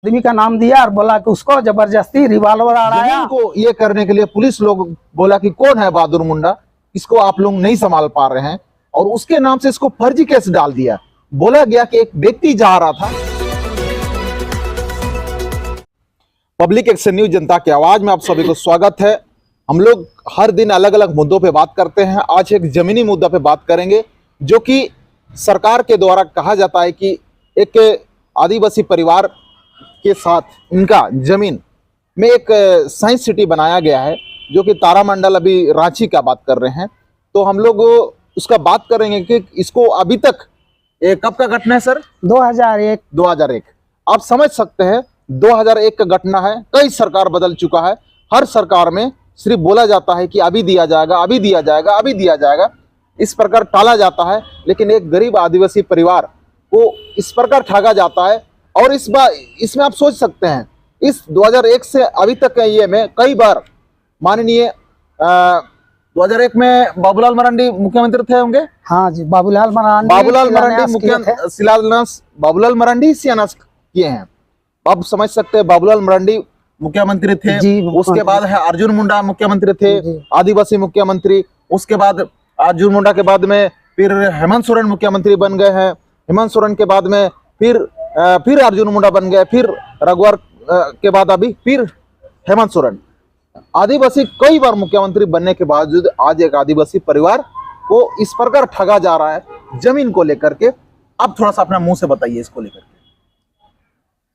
आदमी का नाम दिया और बोला कि उसको जबरदस्ती रिवॉल्वर अड़ाया। को ये करने के लिए पुलिस लोग बोला कि कौन है बहादुर मुंडा, इसको आप लोग नहीं संभाल पा रहे हैं, और उसके नाम से इसको फर्जी केस डाल दिया। बोला गया कि एक व्यक्ति जा रहा था। पब्लिक एक्शन न्यूज जनता की आवाज में आप सभी को स्वागत है। हम लोग हर दिन अलग अलग मुद्दों पे बात करते हैं। आज एक जमीनी मुद्दा पे बात करेंगे, जो कि सरकार के द्वारा कहा जाता है कि एक आदिवासी परिवार के साथ इनका जमीन में एक साइंस सिटी बनाया गया है, जो कि तारामंडल, अभी रांची का बात कर रहे हैं। तो हम लोग उसका बात करेंगे कि इसको अभी तक कब का घटना है सर? 2001। आप समझ सकते हैं 2001 का घटना है। कई सरकार बदल चुका है। हर सरकार में सिर्फ बोला जाता है कि अभी दिया जाएगा, अभी दिया जाएगा, अभी दिया जाएगा, इस प्रकार टाला जाता है। लेकिन एक गरीब आदिवासी परिवार को इस प्रकार ठगा जाता है। और इस बार इसमें आप सोच सकते हैं, इस 2001 से अभी तक के ये में कई बार माननीय 2001 में बाबूलाल मरांडी मुख्यमंत्री थे होंगे। हाँ जी, बाबूलाल मरांडी शिलान्यास किए हैं। आप समझ सकते हैं, बाबूलाल मरांडी मुख्यमंत्री थे। उसके बाद है अर्जुन मुंडा मुख्यमंत्री थे, आदिवासी मुख्यमंत्री। उसके बाद अर्जुन मुंडा के बाद में फिर हेमंत सोरेन मुख्यमंत्री बन गए हैं। हेमंत सोरेन के बाद में फिर अर्जुन मुंडा बन गए, फिर रघुवर के बाद अभी फिर हेमंत सोरेन। आदिवासी कई बार मुख्यमंत्री बनने के बावजूद आज एक आदिवासी परिवार को इस प्रकार ठगा जा रहा है जमीन को लेकर के। आप थोड़ा सा अपना मुंह से बताइए इसको लेकर के।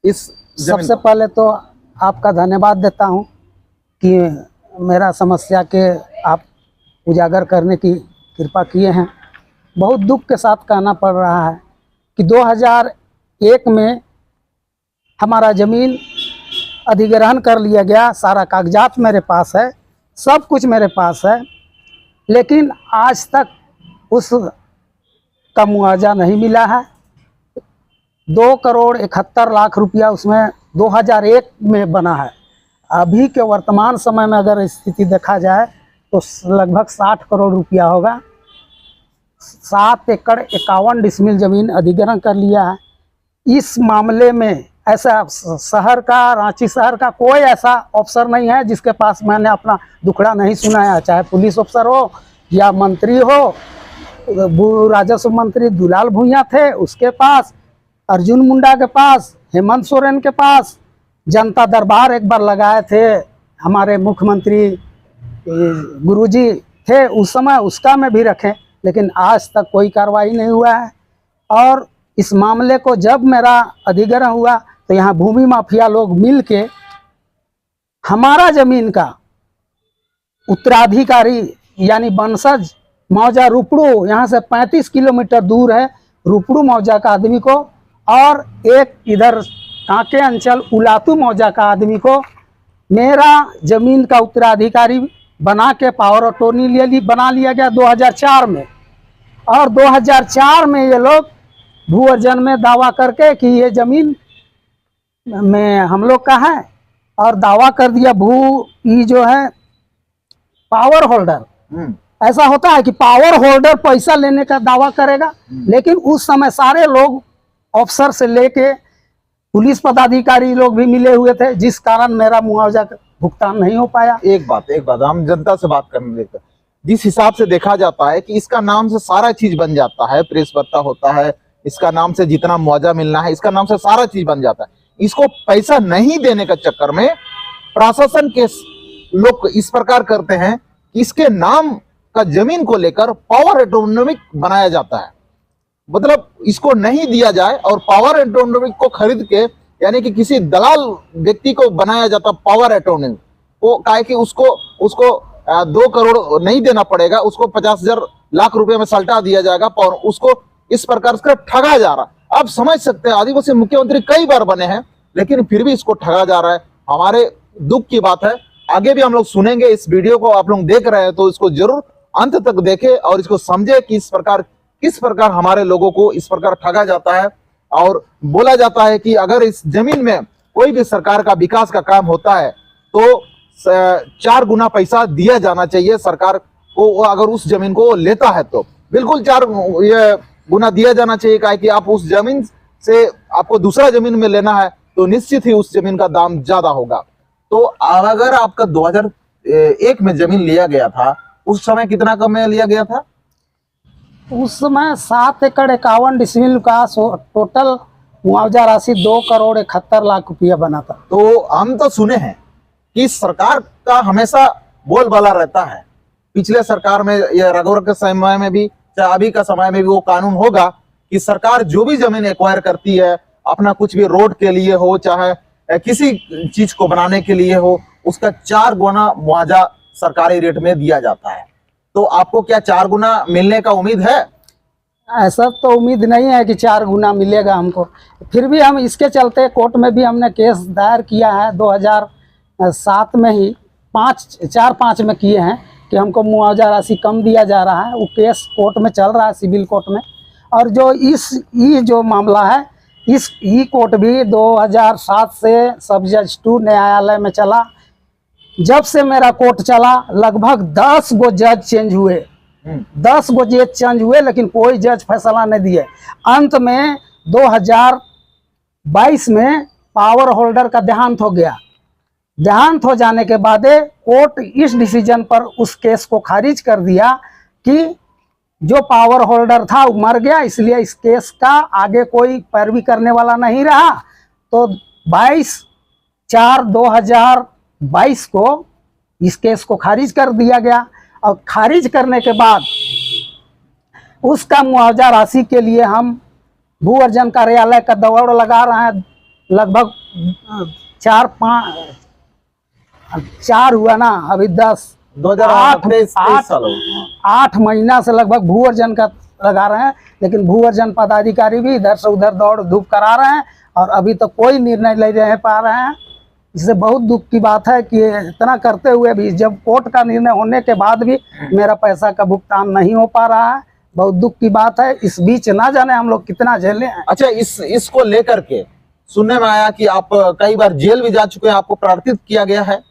इस सबसे पहले तो आपका धन्यवाद देता हूं कि मेरा समस्या के आप उजागर करने की कृपा किए हैं। बहुत दुख के साथ कहना पड़ रहा है कि 2001 में हमारा ज़मीन अधिग्रहण कर लिया गया। सारा कागजात मेरे पास है, सब कुछ मेरे पास है, लेकिन आज तक उस का मुआवजा नहीं मिला है। 2,71,00,000 रुपया उसमें 2001 में बना है। अभी के वर्तमान समय में अगर स्थिति देखा जाए तो लगभग 60 करोड़ रुपया होगा। 7 एकड़ 51 डिसमिल ज़मीन अधिग्रहण कर लिया है। इस मामले में ऐसा शहर का, रांची शहर का कोई ऐसा अफसर नहीं है जिसके पास मैंने अपना दुखड़ा नहीं सुनाया, चाहे पुलिस अफसर हो या मंत्री हो। राजस्व मंत्री दुलाल भुइयां थे, उसके पास, अर्जुन मुंडा के पास, हेमंत सोरेन के पास। जनता दरबार एक बार लगाए थे, हमारे मुख्यमंत्री गुरुजी थे उस समय, उसका में भी रखें, लेकिन आज तक कोई कार्रवाई नहीं हुआ है। और इस मामले को जब मेरा अधिग्रहण हुआ तो यहाँ भूमि माफिया लोग मिल के हमारा जमीन का उत्तराधिकारी यानी वंशज मौजा रुपड़ू, यहाँ से 35 किलोमीटर दूर है, रुपड़ू मौजा का आदमी को, और एक इधर कांके अंचल उलातू मौजा का आदमी को मेरा जमीन का उत्तराधिकारी बना के पावर अटॉर्नी बना लिया गया 2004 में। और 2004 में ये लोग भू अर्जन में दावा करके कि ये जमीन में हम लोग का है, और दावा कर दिया ये जो है पावर होल्डर। ऐसा होता है कि पावर होल्डर पैसा लेने का दावा करेगा, लेकिन उस समय सारे लोग अफसर से लेके पुलिस पदाधिकारी लोग भी मिले हुए थे, जिस कारण मेरा मुआवजा भुगतान नहीं हो पाया। एक बात हम जनता से बात करने देते, जिस हिसाब से देखा जाता है कि इसका नाम से सारा चीज बन जाता है, प्रेस पत्ता होता है, इसका नाम से जितना मुआवजा मिलना है, इसका नाम से सारा चीज बन जाता है। इसको पैसा नहीं देने के चक्कर में प्रशासन के लोग इस प्रकार करते हैं कि इसके नाम का जमीन को लेकर पावर एटोनॉमी बनाया जाता है। मतलब इसको नहीं दिया जाए और पावर एटोनॉमी को खरीद के, यानी कि किसी दलाल व्यक्ति को बनाया जाता पावर एटोनॉमी को, काहे कि उसको 2 करोड़ नहीं देना पड़ेगा, उसको 50,000 लाख रुपए में सल्टा दिया जाएगा और उसको इस प्रकार से ठगा जा रहा है। आप समझ सकते हैं, आदिवासी मुख्यमंत्री कई बार बने हैं, लेकिन फिर भी इसको ठगा जा रहा है। हमारे दुख की बात है। आगे भी हम लोग सुनेंगे। इस वीडियो को आप लोग देख रहे हैं तो इसको जरूर अंत तक देखें और इसको समझे कि किस प्रकार हमारे लोगों को इस प्रकार ठगा जाता है। और बोला जाता है कि अगर इस जमीन में कोई भी सरकार का विकास का काम होता है तो 4 गुना पैसा दिया जाना चाहिए सरकार को। अगर उस जमीन को लेता है तो बिल्कुल 4 गुना दिया जाना चाहिए, कि आप उस जमीन से आपको दूसरा जमीन में लेना है तो निश्चित ही उस जमीन का दाम ज्यादा होगा। तो अगर आपका 2001 में जमीन लिया गया था, उस समय कितना कम में लिया गया था? उस समय 7 एकड़ 51 डिसमिल का टोटल मुआवजा राशि 2,71,00,000 रुपया बना था। तो हम तो सुने हैं कि सरकार का हमेशा बोलबाला रहता है। पिछले सरकार में या रघुवर के समय में भी, चाहे अभी का समय में भी, वो कानून होगा कि सरकार जो भी जमीन एक्वायर करती है, अपना कुछ भी रोड के लिए हो, चाहे किसी चीज को बनाने के लिए हो, उसका 4 गुना मुआवजा सरकारी रेट में दिया जाता है। तो आपको क्या 4 गुना मिलने का उम्मीद है? ऐसा तो उम्मीद नहीं है कि 4 गुना मिलेगा हमको। फिर भी हम इसके चलते कोर्ट में भी हमने केस दायर किया है 2007 में ही, 4-5 में किए हैं कि हमको मुआवजा राशि कम दिया जा रहा है। वो केस कोर्ट में चल रहा है, सिविल कोर्ट में। और जो जो मामला है, इस कोर्ट भी 2007 से सब जज 2 न्यायालय में चला। जब से मेरा कोर्ट चला लगभग 10 गो जज चेंज हुए, 10 गो जज चेंज हुए, लेकिन कोई जज फैसला नहीं दिए। अंत में 2022 में पावर होल्डर का देहांत हो गया। देहांत हो जाने के बाद कोर्ट इस डिसीजन पर उस केस को खारिज कर दिया कि जो पावर होल्डर था वो मर गया, इसलिए इस केस का आगे कोई पैरवी करने वाला नहीं रहा। तो 22/4/2022 को इस केस को खारिज कर दिया गया। और खारिज करने के बाद उसका मुआवजा राशि के लिए हम भू अर्जन कार्यालय का दौड़ लगा रहे हैं। लगभग 4 हुआ ना, अभी 8 महीना से लगभग भू अर्जन का लगा रहे हैं, लेकिन भू अर्जन पदाधिकारी भी इधर से उधर दौड़ धूप करा रहे हैं और अभी तक कोई निर्णय ले नहीं पा रहे हैं। इससे बहुत दुख की बात है कि इतना करते हुए भी, जब कोर्ट का निर्णय होने के बाद भी मेरा पैसा का भुगतान नहीं हो पा रहा है। बहुत दुख की बात है। इस बीच ना जाने हम लोग कितना झेले हैं। अच्छा, इसको लेकर के सुनने में आया कि आप कई बार जेल भी जा चुके हैं, आपको प्रार्थित किया गया है।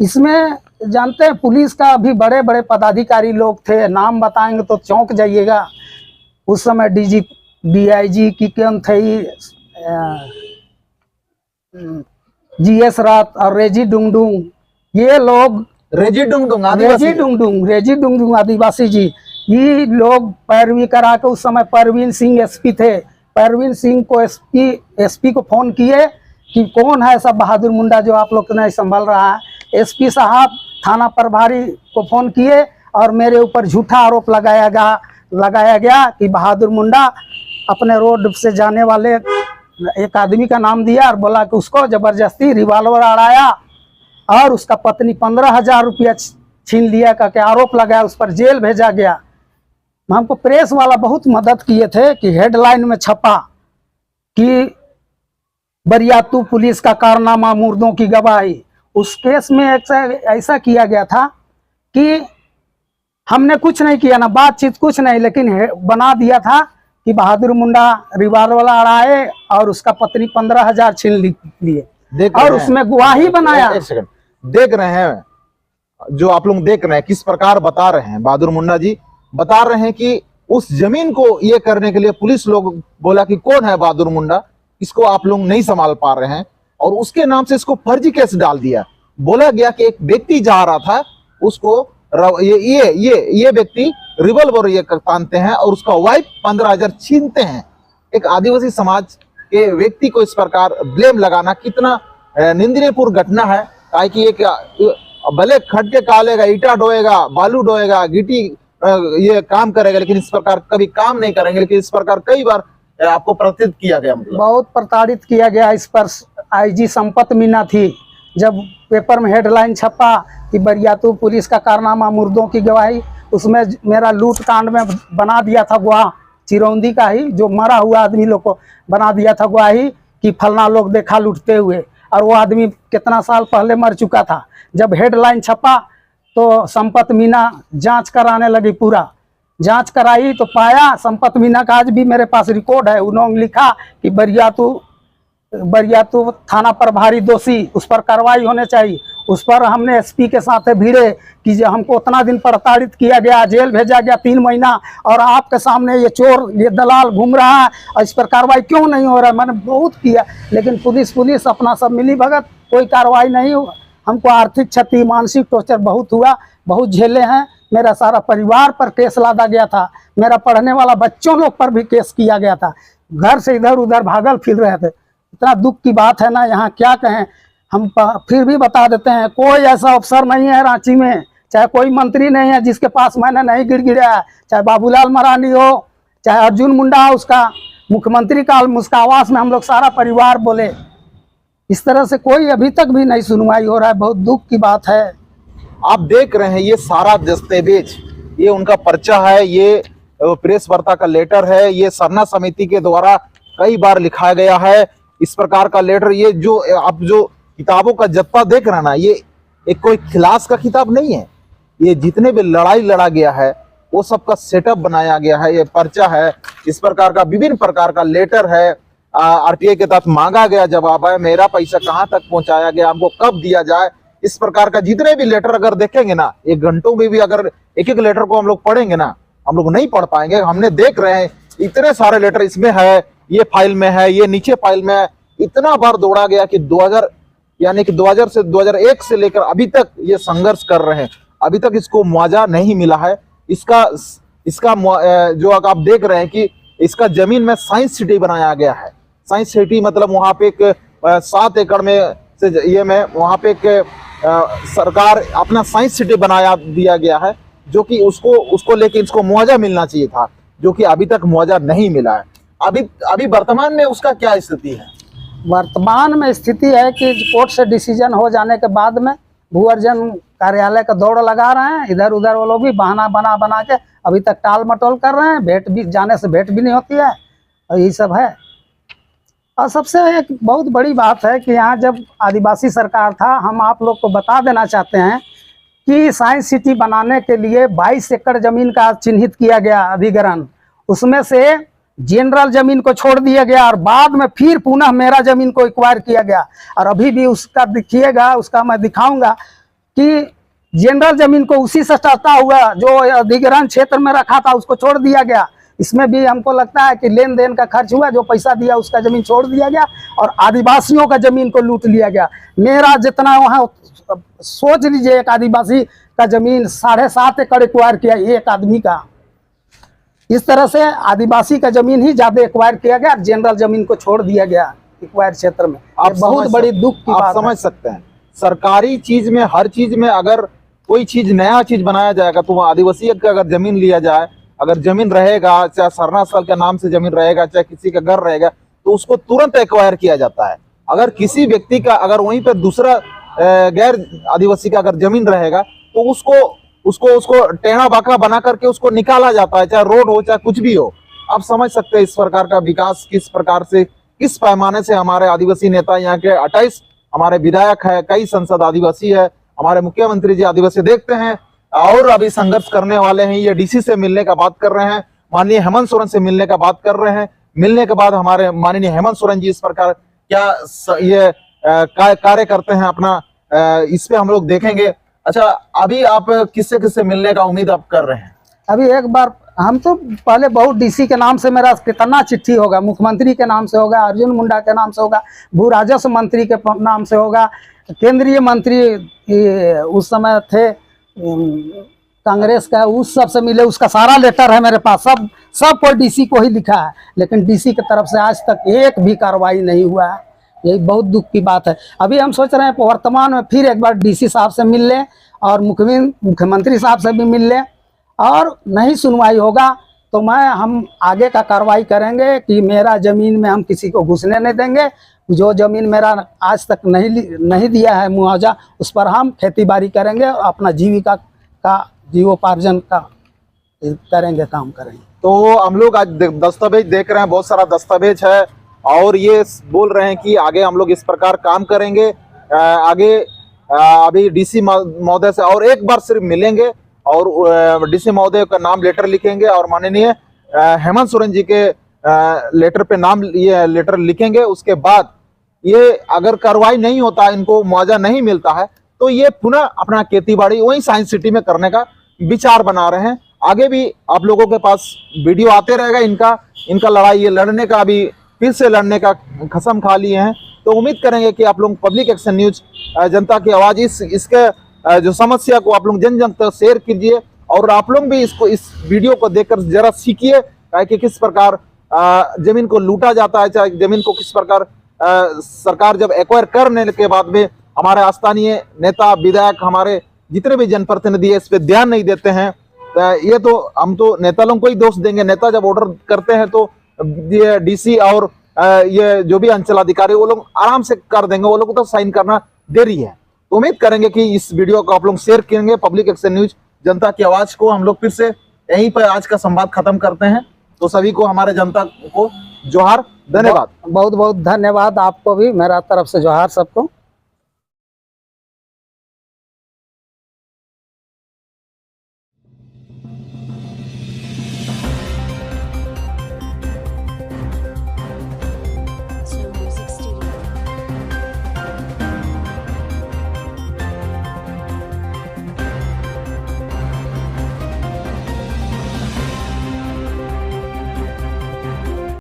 इसमें जानते हैं पुलिस का भी बड़े बड़े पदाधिकारी लोग थे, नाम बताएंगे तो चौंक जाइएगा। उस समय DIG की कौन थे, GS रात और रेजी डुंगडुंग, ये लोग रेजी डुंगडुंग आदिवासी जी, ये लोग पैरवी करा के, उस समय परवीन सिंह SP थे। परवीन सिंह को SP को फोन किए कि कौन है ऐसा बहादुर मुंडा जो आप लोग नहीं संभाल रहा है। SP साहब थाना प्रभारी को फोन किए और मेरे ऊपर झूठा आरोप लगाया गया कि बहादुर मुंडा अपने रोड से जाने वाले एक आदमी का नाम दिया और बोला कि उसको जबरदस्ती रिवॉल्वर अड़ाया और उसका पत्नी 15,000 रुपया छीन लिया करके आरोप लगाया, उस पर जेल भेजा गया। हमको प्रेस वाला बहुत मदद किए थे कि हेडलाइन में छपा कि बरियातू पुलिस का कारनामा, मुर्दों की गवाही। उस केस में ऐसा किया गया था कि हमने कुछ नहीं किया, ना बातचीत कुछ नहीं, लेकिन बना दिया था कि बहादुर मुंडा रिवॉल्वर अड़ाए और उसका पत्नी 15,000 छीन लिए, और उसमें गवाही बनाया। एक सेकंड, देख रहे हैं जो आप लोग देख रहे हैं किस प्रकार बता रहे हैं, बहादुर मुंडा जी बता रहे हैं कि उस जमीन को ये करने के लिए पुलिस लोग बोला कि कौन है बहादुर मुंडा, इसको आप लोग नहीं संभाल पा रहे हैं, और उसके नाम से इसको फर्जी केस डाल दिया। बोला गया कि एक व्यक्ति जा रहा था, उसको ये व्यक्ति रिवॉल्वर ये तानते हैं और उसका वाइफ 15,000 छीनते हैं। एक आदिवासी समाज के व्यक्ति को इस प्रकार ब्लेम लगाना कितना निंदनीयपूर्ण घटना है। ताकि एक भले खट के कालेगा, ईटा ढोएगा, बालू ढोएगा, गिट्टी ये काम करेगा, लेकिन इस प्रकार कभी काम नहीं करेंगे। लेकिन इस प्रकार कई बार आपको प्रताड़ित किया गया, मतलब बहुत प्रताड़ित किया गया। इस पर IG संपत मीना थी, जब पेपर में हेडलाइन छपा कि बरियातू पुलिस का कारनामा, मुर्दों की गवाही, उसमें मेरा लूट कांड में बना दिया था गवाह, चिरौंदी का ही जो मरा हुआ आदमी लोग को बना दिया था गवाही कि फलना लोग देखा लूटते हुए, और वो आदमी कितना साल पहले मर चुका था। जब हेडलाइन छपा तो संपत मीना जांच कराने लगी, पूरा जांच कराई तो पाया संपत मीना का आज भी मेरे पास रिकॉर्ड है। उन्होंने लिखा कि बरियातू थाना प्रभारी दोषी, उस पर कार्रवाई होने चाहिए। उस पर हमने एसपी के साथ भिड़े कि जो हमको उतना दिन प्रताड़ित किया गया, जेल भेजा गया 3 महीना, और आपके सामने ये चोर, ये दलाल घूम रहा है और इस पर कार्रवाई क्यों नहीं हो रहा है। मैंने बहुत किया, लेकिन पुलिस अपना सब मिली भगत, कोई कार्रवाई नहीं हुआ। हमको आर्थिक क्षति, मानसिक टॉर्चर बहुत हुआ, बहुत झेले हैं। मेरा सारा परिवार पर केस लादा गया था, मेरा पढ़ने वाला बच्चों लोग पर भी केस किया गया था, घर से इधर उधर भागल फिर रहे थे। इतना दुख की बात है ना, यहाँ क्या कहें। हम फिर भी बता देते हैं, कोई ऐसा अफसर नहीं है रांची में, चाहे कोई मंत्री नहीं है जिसके पास मैंने नहीं गिड़गिड़ाया, चाहे बाबूलाल मरांडी हो, चाहे अर्जुन मुंडा हो, उसका मुख्यमंत्री काल उसका आवास में हम लोग सारा परिवार बोले। इस तरह से कोई अभी तक भी नहीं सुनवाई हो रहा है, बहुत दुख की बात है। आप देख रहे हैं ये सारा दस्तावेज, ये उनका पर्चा है, ये प्रेस वार्ता का लेटर है, ये सरना समिति के द्वारा कई बार लिखा गया है इस प्रकार का लेटर। ये जो आप जो किताबों का जत्था देख रहे हैं ना, ये एक कोई खिलास का किताब नहीं है, ये जितने भी लड़ाई लड़ा गया है वो सबका सेटअप बनाया गया है। ये पर्चा है, इस प्रकार का विभिन्न प्रकार का लेटर है, आरटीआई के तहत मांगा गया जवाब है, मेरा पैसा कहां तक पहुंचाया गया, हमको कब दिया जाए, इस प्रकार का जितने भी लेटर अगर देखेंगे ना, 1 घंटों में भी अगर एक एक लेटर को हम लोग पढ़ेंगे ना, हम लोग नहीं पढ़ पाएंगे। हमने देख रहे हैं इतने सारे लेटर इसमें है, ये फाइल में है, ये नीचे फाइल में है। इतना बार दौड़ा गया कि 2000 यानी कि 2000 से 2001 से लेकर अभी तक ये संघर्ष कर रहे हैं, अभी तक इसको मुआवजा नहीं मिला है। इसका जो आप देख रहे हैं कि इसका जमीन में साइंस सिटी बनाया गया है। साइंस सिटी मतलब वहां पे एक 7 एकड़ में से ये में वहां पे एक सरकार अपना साइंस सिटी बनाया दिया गया है, जो कि उसको लेके इसको मुआवजा मिलना चाहिए था, जो कि अभी तक मुआवजा नहीं मिला है। अभी वर्तमान में उसका क्या स्थिति है? वर्तमान में स्थिति है कि कोर्ट से डिसीजन हो जाने के बाद में भू अर्जन कार्यालय का दौड़ लगा रहे हैं, इधर उधर वो लोग भी बहाना बना के अभी तक टाल मटोल कर रहे हैं, भेंट भी जाने से भेंट भी नहीं होती है, और यही सब है। और सबसे एक बहुत बड़ी बात है कि यहाँ जब आदिवासी सरकार था, हम आप लोग को बता देना चाहते हैं कि साइंस सिटी बनाने के लिए 22 एकड़ जमीन का चिन्हित किया गया अधिग्रहण, उसमें से जनरल जमीन को छोड़ दिया गया और बाद में फिर पुनः मेरा जमीन को एक्वायर किया गया। और अभी भी उसका दिखिएगा, उसका मैं दिखाऊंगा कि जनरल जमीन को उसी से सटाता हुआ जो अधिग्रहण क्षेत्र में रखा था उसको छोड़ दिया गया। इसमें भी हमको लगता है कि लेन देन का खर्च हुआ, जो पैसा दिया उसका जमीन छोड़ दिया गया और आदिवासियों का जमीन को लूट लिया गया। मेरा जितना वहाँ सोच लीजिए, एक आदिवासी का जमीन 7.5 एकड़ एक्वायर किया एक आदमी का। इस तरह से आदिवासी का जमीन ही ज्यादा एक्वायर किया गया, जनरल जमीन को छोड़ दिया गया एक्वायर क्षेत्र में। आप बहुत बड़ी दुख की बात समझ सकते हैं। सरकारी चीज में, हर चीज में अगर कोई चीज नया चीज बनाया जाएगा तो आदिवासी का अगर जमीन लिया जाए, अगर जमीन रहेगा, चाहे सरना स्थल के नाम से जमीन रहेगा, चाहे किसी का घर रहेगा, तो उसको तुरंत एक्वायर किया जाता है। अगर किसी व्यक्ति का अगर वहीं पर दूसरा गैर आदिवासी का अगर जमीन रहेगा तो उसको टेढ़ा बांका बना करके उसको निकाला जाता है, चाहे रोड हो चाहे कुछ भी हो। आप समझ सकते हैं इस प्रकार का विकास किस प्रकार से, किस पैमाने से हमारे आदिवासी नेता, यहाँ के 28 हमारे विधायक है, कई संसद आदिवासी है, हमारे मुख्यमंत्री जी आदिवासी देखते हैं और अभी संघर्ष करने वाले हैं। ये डीसी से मिलने का बात कर रहे हैं, माननीय हेमंत सोरेन से मिलने का बात कर रहे हैं। मिलने के बाद हमारे माननीय हेमंत सोरेन जी इस प्रकार क्या ये कार्य करते हैं अपना, इस पे हम लोग देखेंगे। अच्छा, अभी आप किससे किससे मिलने का उम्मीद आप कर रहे हैं? अभी एक बार हम तो पहले बहुत डीसी के नाम से मेरा कितना चिट्ठी होगा, मुख्यमंत्री के नाम से होगा, अर्जुन मुंडा के नाम से होगा, भू राजस्व मंत्री के नाम से होगा, केंद्रीय मंत्री उस समय थे कांग्रेस का, उस सब से मिले, उसका सारा लेटर है मेरे पास, सब कोई डीसी को ही लिखा है, लेकिन डीसी की तरफ से आज तक एक भी कार्रवाई नहीं हुआ है। यही बहुत दुख की बात है। अभी हम सोच रहे हैं वर्तमान में फिर एक बार डीसी साहब से मिल लें और मुख्यमंत्री साहब से भी मिल लें, और नहीं सुनवाई होगा तो हम आगे का कार्रवाई करेंगे कि मेरा ज़मीन में हम किसी को घुसने नहीं देंगे। जो ज़मीन मेरा आज तक नहीं दिया है मुआवजा, उस पर हम खेती बाड़ी करेंगे, अपना जीविका का जीवोपार्जन का करेंगे, काम करेंगे। तो हम लोग आज दस्तावेज देख रहे हैं, बहुत सारा दस्तावेज है और ये बोल रहे हैं कि आगे हम लोग इस प्रकार काम करेंगे। आगे अभी डीसी महोदय से और एक बार सिर्फ मिलेंगे और डीसी महोदय का नाम लेटर लिखेंगे और माननीय हेमंत सोरेन जी के लेटर पे नाम ये लेटर लिखेंगे। उसके बाद ये अगर कार्रवाई नहीं होता, इनको मुआवजा नहीं मिलता है, तो ये पुनः अपना खेती बाड़ी वही साइंस सिटी में करने का विचार बना रहे हैं। आगे भी आप लोगों के पास वीडियो आते रहेगा इनका लड़ाई, ये लड़ने का अभी फिर से लड़ने का कसम खा लिए हैं। तो उम्मीद करेंगे कि आप लोग पब्लिक एक्शन न्यूज जनता की आवाज इसके जो समस्या को आप लोग जन जन तक शेयर कीजिए, और आप लोग भी इस वीडियो को देखकर जरा सीखिए कि किस प्रकार जमीन को लूटा जाता है, चाहे जमीन को किस प्रकार सरकार जब एक्वायर करने के बाद में हमारे स्थानीय नेता विधायक हमारे जितने भी जनप्रतिनिधि है इस पे ध्यान नहीं देते हैं। ये तो हम तो नेता लोगों को ही दोष देंगे। नेता जब ऑर्डर करते हैं तो ये डीसी और ये जो भी अंचल अधिकारी वो लोग आराम से कर देंगे, वो लोग तो साइन करना देरी है। तो उम्मीद करेंगे कि इस वीडियो को आप लोग शेयर करेंगे। पब्लिक एक्शन न्यूज जनता की आवाज को हम लोग फिर से यहीं पर आज का संवाद खत्म करते हैं। तो सभी को, हमारे जनता को जोहार, धन्यवाद। बहुत बहुत धन्यवाद आपको भी, मेरा तरफ से जोहार सबको।